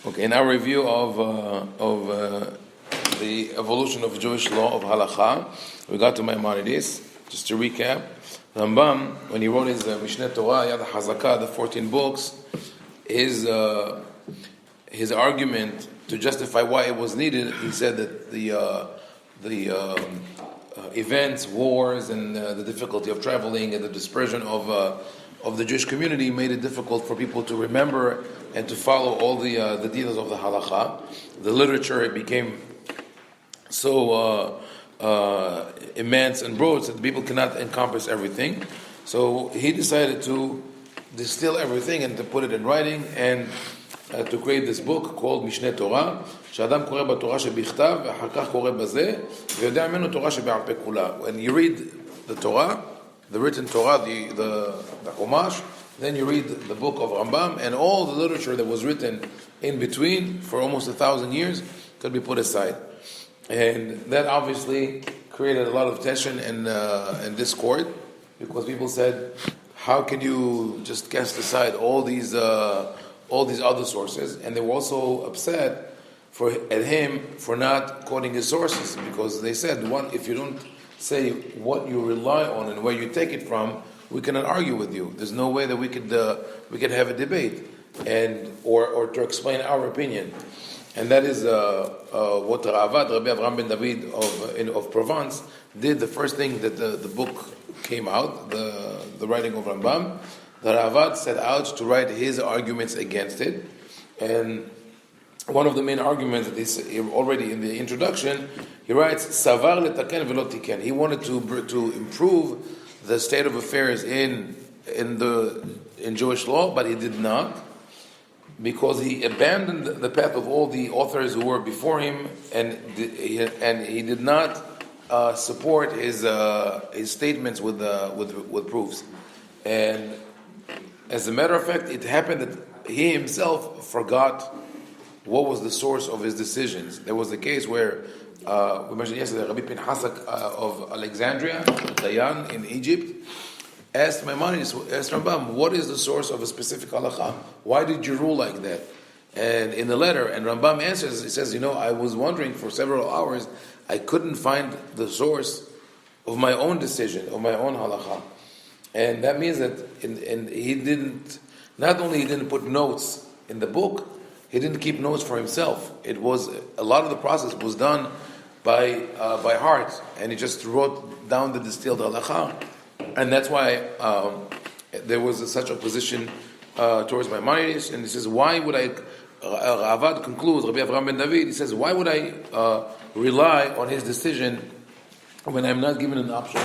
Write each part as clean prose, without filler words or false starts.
Okay, in our review of the evolution of Jewish law of halakha, we got to Maimonides. Just to recap, Rambam, when he wrote his Mishneh Torah, Yad HaZakah, the 14 books, his argument to justify why it was needed, he said that the events, wars, and the difficulty of traveling and the dispersion of the Jewish community made it difficult for people to remember and to follow all the details of the halakha. The literature, it became so immense and broad that people cannot encompass everything. So he decided to distill everything and to put it in writing and to create this book called Mishneh Torah, שאדם קורא בתורה שבכתב ואחר כך קורא בזה ויודע ממנו תורה שבעל פה כולה. When you read the Torah, the written Torah, the Chumash, then you read the book of Rambam, and all the literature that was written in between for almost 1,000 years could be put aside. And that obviously created a lot of tension and discord, because people said, how can you just cast aside all these other sources? And they were also upset at him for not quoting his sources, because they said, if you don't say what you rely on and where you take it from, we cannot argue with you. There's no way that we could have a debate or to explain our opinion. And that is what Ravad, Rabbi Avraham ben David of Provence, did. The first thing that the book came out, the writing of Rambam, the Ravad set out to write his arguments against it. And one of the main arguments that is already in the introduction, he writes, Savar letaken velo tiken. He wanted to improve the state of affairs in Jewish law, but he did not, because he abandoned the path of all the authors who were before him, and he did not support his statements with proofs. And as a matter of fact, it happened that he himself forgot what was the source of his decisions. There was a case where we mentioned yesterday, Rabbi Pinchas of Alexandria, Dayan in Egypt, asked Maimonides, asked Rambam, what is the source of a specific halakha? Why did you rule like that? And in the letter, and Rambam answers, he says, I was wondering for several hours, I couldn't find the source of my own decision, of my own halakha. And that means that he didn't, not only he didn't put notes in the book, he didn't keep notes for himself. It was, a lot of the process was done by heart, and he just wrote down the distilled halakha. And that's why there was such opposition towards Maimonides. And he says, why would I, Ravad concludes, Rabbi Avraham ben David, he says, why would I rely on his decision when I'm not given an option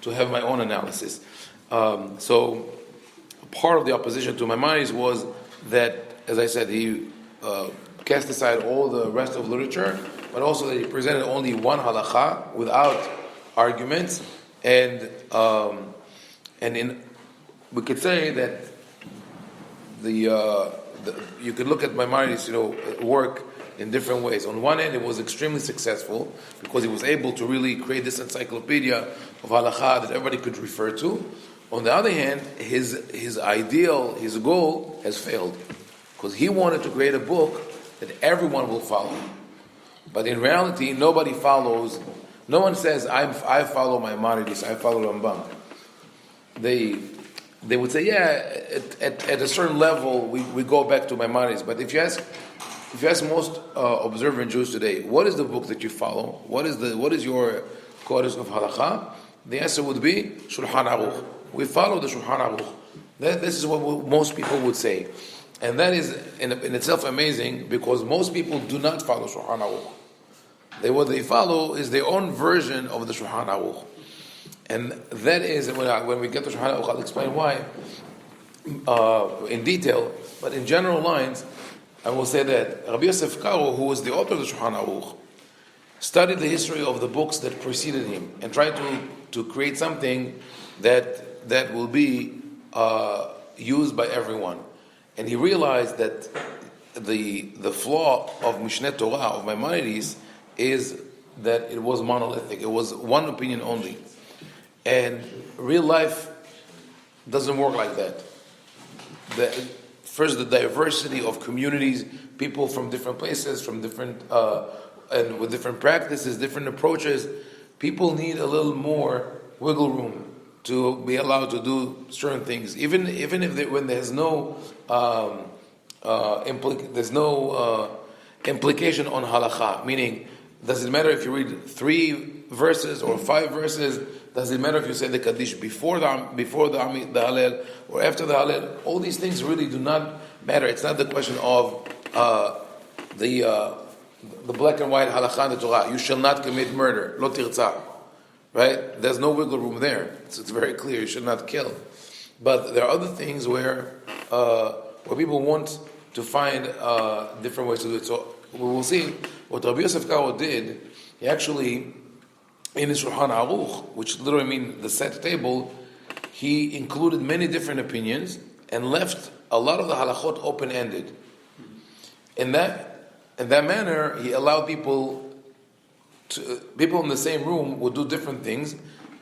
to have my own analysis? So part of the opposition to Maimonides was that, as I said, he cast aside all the rest of literature, but also that he presented only one halakha without arguments. And we could say that you could look at Maimonides' work in different ways. On one end, it was extremely successful because he was able to really create this encyclopedia of halakha that everybody could refer to. On the other hand, his ideal, his goal has failed, because he wanted to create a book that everyone will follow. But in reality, nobody follows. No one says, I follow Maimonides, I follow Rambam. They would say, at a certain level, we go back to Maimonides. But if you ask most observant Jews today, what is the book that you follow? What is your codex of halakha? The answer would be Shulchan Aruch. We follow the Shulchan Aruch. This is what most people would say. And that is in itself amazing, because most people do not follow Shulchan Aruch. What they follow is their own version of the Shulchan Aruch. And that is, when we get to Shulchan Aruch, I'll explain why in detail. But in general lines, I will say that Rabbi Yosef Karo, who was the author of the Shulchan Aruch, studied the history of the books that preceded him and tried to create something that will be used by everyone. And he realized that the flaw of Mishneh Torah, of Maimonides, is that it was monolithic. It was one opinion only. And real life doesn't work like that. first the diversity of communities, people from different places, from different and with different practices, different approaches. People need a little more wiggle room to be allowed to do certain things, even if when there's no implication on halakha. Meaning, does it matter if you read 3 verses or 5 verses? Does it matter if you say the Kaddish before the Hallel or after the Hallel? All these things really do not matter. It's not the question of the black and white halakha in the Torah. You shall not commit murder. Lo tirtzah. Right? There's no wiggle room there. It's very clear. You should not kill. But there are other things where people want to find different ways to do it. So we will see what Rabbi Yosef Karo did. He actually, in his Shulchan Aruch, which literally means the set table, he included many different opinions and left a lot of the halachot open-ended. In that manner, he allowed people in the same room would do different things,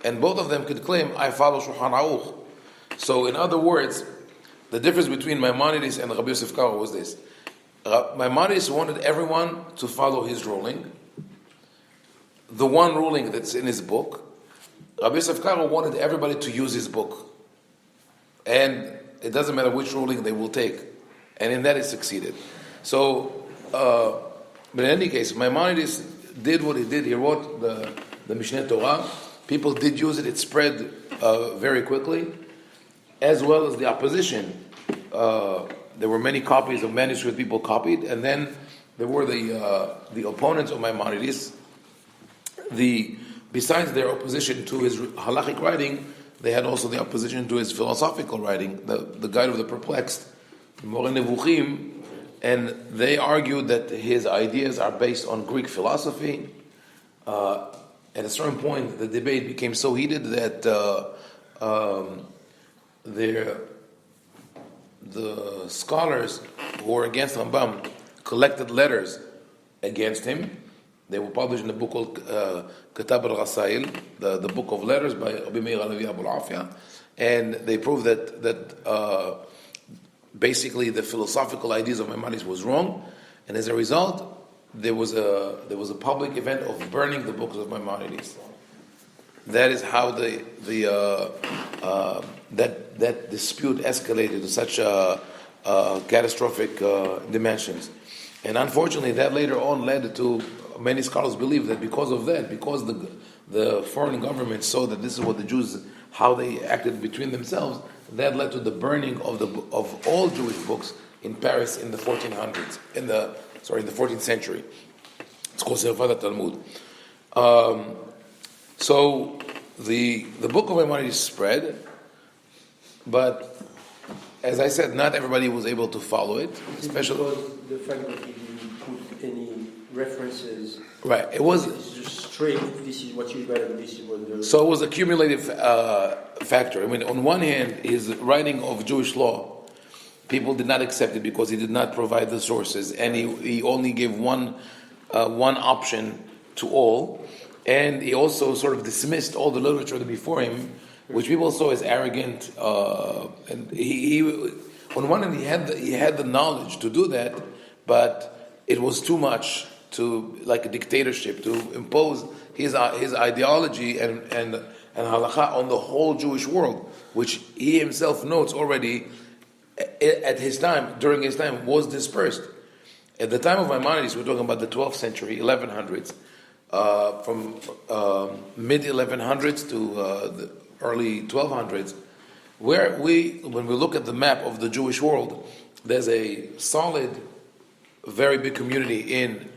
and both of them could claim, I follow Shulchan Aruch. So in other words, the difference between Maimonides and Rabbi Yosef Karo was this. Maimonides wanted everyone to follow his ruling, the one ruling that's in his book. Rabbi Yosef Karo wanted everybody to use his book. And it doesn't matter which ruling they will take. And in that he succeeded. So, but in any case, Maimonides did what he did. He wrote the Mishneh Torah. People did use it. It spread very quickly, as well as the opposition. There were many copies of manuscript people copied, and then there were the opponents of Maimonides. Besides their opposition to his halachic writing, they had also the opposition to his philosophical writing, the Guide of the Perplexed, Moreh Nevuchim, and they argued that his ideas are based on Greek philosophy. At a certain point, the debate became so heated that the scholars who were against Rambam collected letters against him. They were published in a book called Kitab al-Rasail, the book of letters by Rabbi Meir Halevi Abu Afia, and they proved that basically the philosophical ideas of Maimonides was wrong, and as a result, there was a public event of burning the books of Maimonides. That is how that dispute escalated to such catastrophic dimensions, and unfortunately, that later on led to many scholars believe that because of that, because the foreign government saw that this is what the Jews, how they acted between themselves, that led to the burning of all Jewish books in Paris in the 1400s, in the 14th century. It's called Servat Talmud. So the book of Maimonides spread, but as I said, not everybody was able to follow it, especially because the fact that he didn't put any references. Right. It was just straight. This is what you got, and this is what. So it was a cumulative factor. I mean, on one hand, his writing of Jewish law, people did not accept it because he did not provide the sources, and he only gave one option to all, and he also sort of dismissed all the literature before him, which people saw as arrogant. And he on one hand, he had the knowledge to do that, but it was too much, to like a dictatorship, to impose his ideology and halakha on the whole Jewish world, which he himself notes already during his time, was dispersed. At the time of Maimonides, we're talking about the 12th century, 1100s, from mid 1100s to the early 1200s, when we look at the map of the Jewish world, there's a solid, very big community in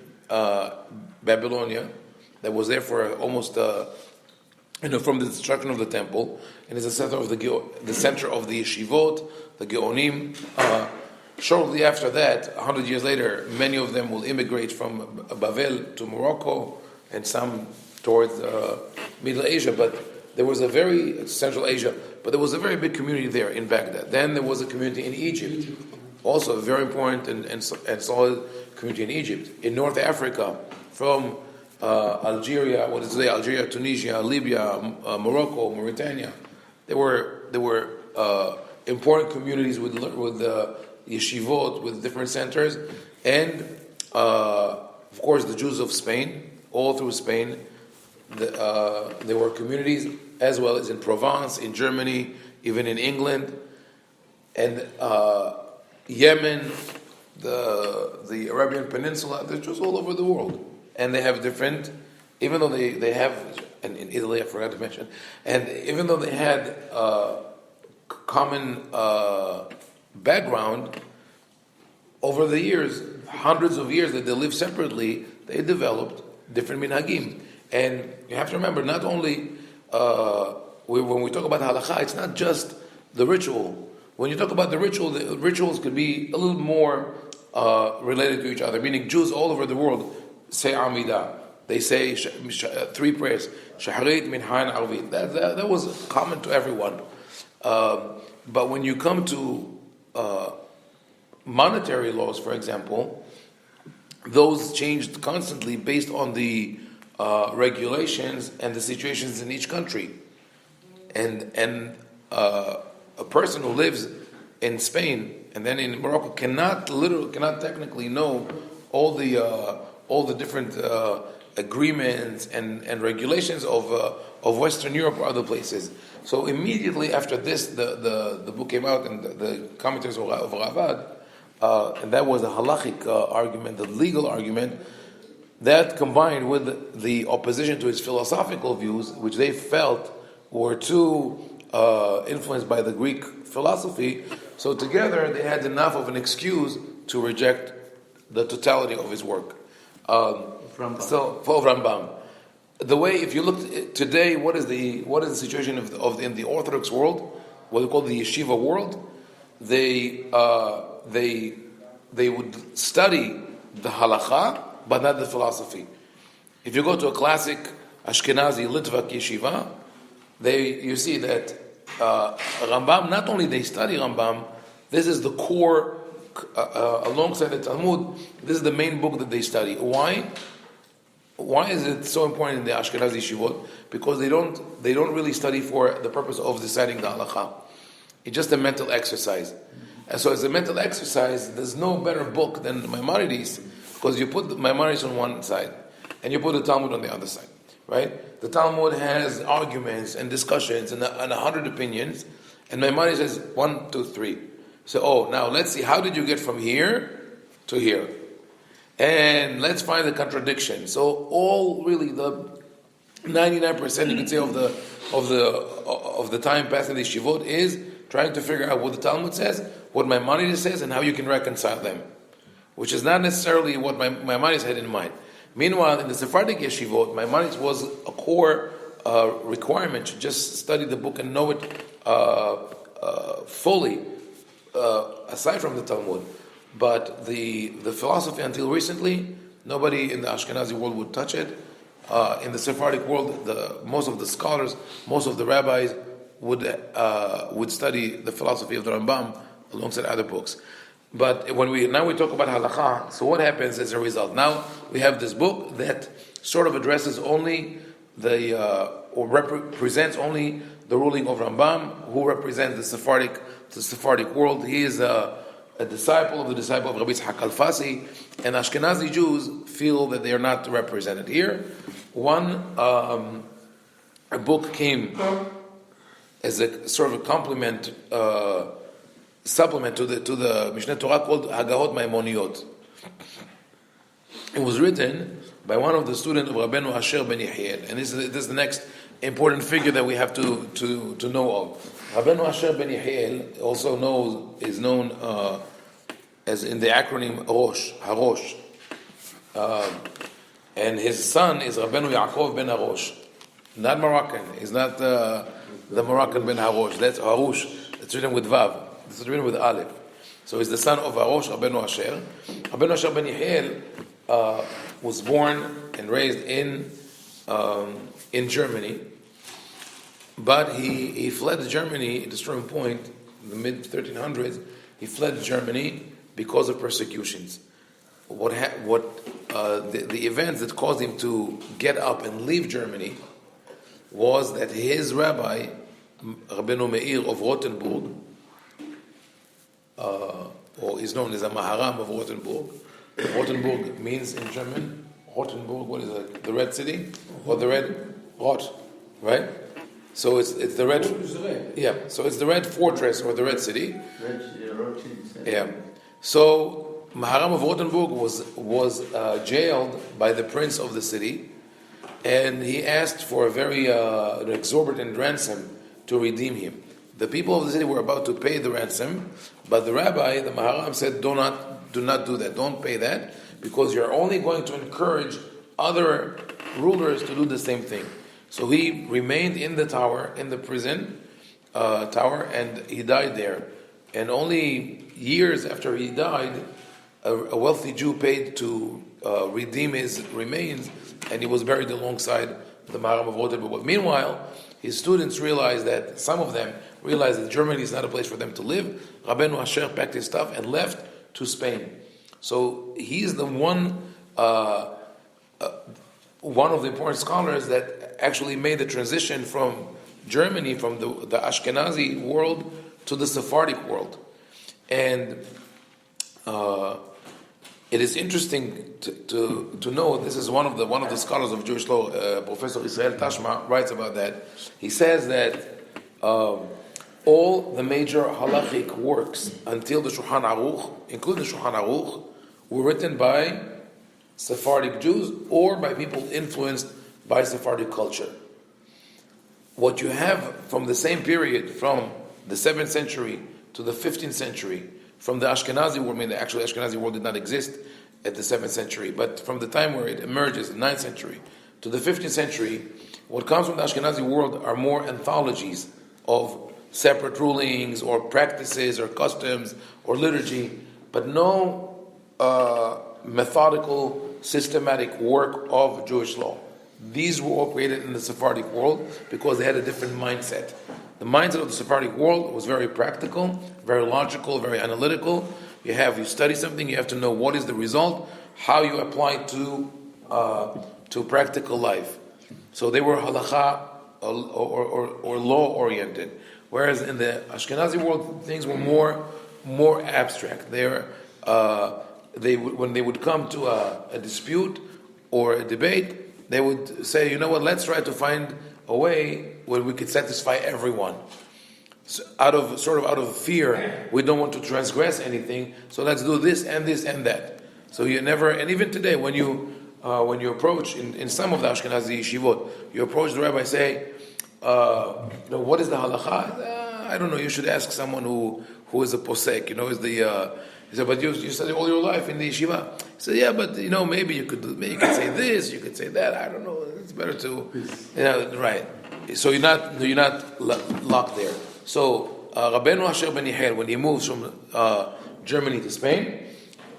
Babylonia that was there for almost, from the destruction of the temple, and is the center of the yeshivot, the Geonim. Shortly after that, 100 years later, many of them will immigrate from Babel to Morocco, and some towards Middle Asia, but there was a very Central Asia, but there was a very big community there in Baghdad. Then there was a community in Egypt, also a very important and solid community in Egypt. In North Africa, from Algeria, what is today Algeria, Tunisia, Libya, Morocco, Mauritania, there were important communities with yeshivot with different centers, and of course the Jews of Spain, all through Spain. There were communities as well as in Provence, in Germany, even in England, and Yemen, the Arabian Peninsula. They're Jews all over the world, and they have different. Even though they have, and in Italy I forgot to mention, and even though they had common background, over the years, hundreds of years that they lived separately, they developed different minhagim. And you have to remember, not only when we talk about halakha, it's not just the ritual. When you talk about the rituals could be a little more related to each other, meaning Jews all over the world say Amidah. They say three prayers, Shaharit, Minhan, Arvit. That was common to everyone. But when you come to monetary laws, for example, those changed constantly based on the regulations and the situations in each country. And a person who lives in Spain and then in Morocco cannot technically know all the different agreements and regulations of Western Europe or other places. So immediately after this, the book came out, and the commentaries of Ravad, and that was a halachic argument, the legal argument, that combined with the opposition to his philosophical views, which they felt were too influenced by the Greek philosophy. So together they had enough of an excuse to reject the totality of his work. So for Rambam, the way, if you look today, what is the situation in the Orthodox world, what they call the yeshiva world? They would study the halacha, but not the philosophy. If you go to a classic Ashkenazi Litvak yeshiva, you see that Rambam, not only they study Rambam, this is the core, alongside the Talmud, this is the main book that they study. Why? Why is it so important in the Ashkenazi yeshivot? Because they don't really study for the purpose of deciding the halacha. It's just a mental exercise. And so as a mental exercise, there's no better book than Maimonides, because you put Maimonides on one side and you put the Talmud on the other side, right? The Talmud has arguments and discussions and 100 opinions, and Maimonides says 1, 2, 3. So, now let's see, how did you get from here to here? And let's find the contradiction. So all really the 99% you could say of the time passed in the yeshivot is trying to figure out what the Talmud says, what Maimonides says, and how you can reconcile them, which is not necessarily what Maimonides had in mind. Meanwhile, in the Sephardic yeshivot, Maimonides was a core requirement to just study the book and know it fully, aside from the Talmud. But the philosophy, until recently, nobody in the Ashkenazi world would touch it. In the Sephardic world, most of the scholars, most of the rabbis would study the philosophy of the Rambam alongside other books. But when we talk about halakha, so what happens as a result? Now we have this book that sort of addresses only or represents only the ruling of Rambam, who represents the Sephardic world. He is a disciple of Rabbi Yitzhak Alfasi, and Ashkenazi Jews feel that they are not represented here. A book came as a sort of a complement, supplement to the Mishneh Torah called Hagahot Maimoniot. It was written by one of the students of Rabbeinu Asher ben Yehiel, and this is the next important figure that we have to know of. Rabbeinu Asher ben Yehiel is known as in the acronym Rosh, Harosh. And his son is Rabbeinu Yaakov ben Harosh. Not Moroccan. He's not the Moroccan ben Harosh. That's Harush. It's written with Vav. It's written with Aleph. So he's the son of Harosh, Rabbeinu Asher. Rabbeinu Asher ben Yehiel was born and raised in Germany. But he fled Germany at a certain point, in the mid-1300s. He fled Germany because of persecutions. The events that caused him to get up and leave Germany was that his rabbi, Rabbeinu Meir of Rothenburg, or is known as a Maharam of Rothenburg. Rothenburg means in German, Rothenburg, what is it? The Red City? Or the Red Rot, right? So it's the red. Yeah. So it's the Red Fortress or the Red City. Yeah. So Maharam of Rothenburg was jailed by the prince of the city, and he asked for a very an exorbitant ransom to redeem him. The people of the city were about to pay the ransom, but the rabbi, the Maharam, said, do not do that. Don't pay that, because you're only going to encourage other rulers to do the same thing. So he remained in the tower, in the prison tower, and he died there. And only years after he died, a wealthy Jew paid to redeem his remains, and he was buried alongside the Maharam of Rothenburg. But meanwhile, his students realized that, some of them realized that Germany is not a place for them to live. Rabbeinu Asher packed his stuff and left to Spain. So he's the one of the important scholars that actually made the transition from Germany, from the Ashkenazi world to the Sephardic world. And it is interesting to know, this is one of the scholars of Jewish law, Professor Israel Tashma, writes about that. He says that all the major halachic works until the Shulchan Aruch, including the Shulchan Aruch, were written by Sephardic Jews or by people influenced by Sephardic culture. What you have from the same period, from the 7th century to the 15th century, from the Ashkenazi world, I mean, actually Ashkenazi world did not exist at the 7th century, but from the time where it emerges, the 9th century, to the 15th century, what comes from the Ashkenazi world are more anthologies of separate rulings or practices or customs or liturgy, but no methodical, systematic work of Jewish law. These were all created in the Sephardic world because they had a different mindset. The mindset of the Sephardic world was very practical, very logical, very analytical. You study something, you have to know what is the result, how you apply it to practical life. So they were halakha or law oriented, whereas in the Ashkenazi world things were more abstract. When they would come to a dispute or a debate, they would say, you know what, let's try to find a way where we could satisfy everyone. So out of fear, we don't want to transgress anything, so let's do this and this and that. So you never, and even today, when you approach in some of the Ashkenazi yeshivot, you approach the rabbi and say, what is the halacha? I don't know. You should ask someone who is a posek. Is the. He said, but you study all your life in the yeshiva. He said, yeah, but maybe you could say this, you could say that. I don't know. It's better to, right. So you're not locked there. So Rabbeinu Asher ben Yehiel, when he moves from Germany to Spain,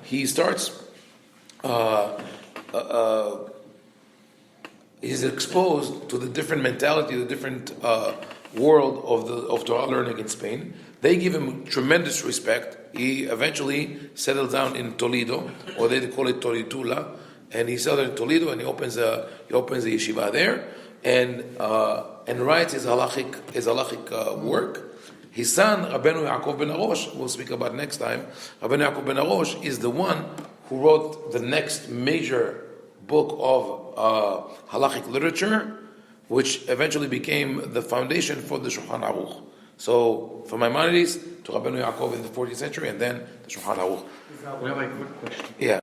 he starts. He's exposed to the different mentality, the different world of Torah learning in Spain. They give him tremendous respect. He eventually settles down in Toledo, or they call it Toritula, and he settles in Toledo, and he opens a yeshiva there, and writes his halachic work. His son, Rabbeinu Yaakov ben Arosh, we'll speak about next time. Rabbeinu Yaakov ben Arosh is the one who wrote the next major book of halachic literature, which eventually became the foundation for the Shulchan Aruch. So, from Maimonides to Rabbeinu Yaakov in the 14th century, and then the Shulchan Aruch. We have a quick question. Yeah.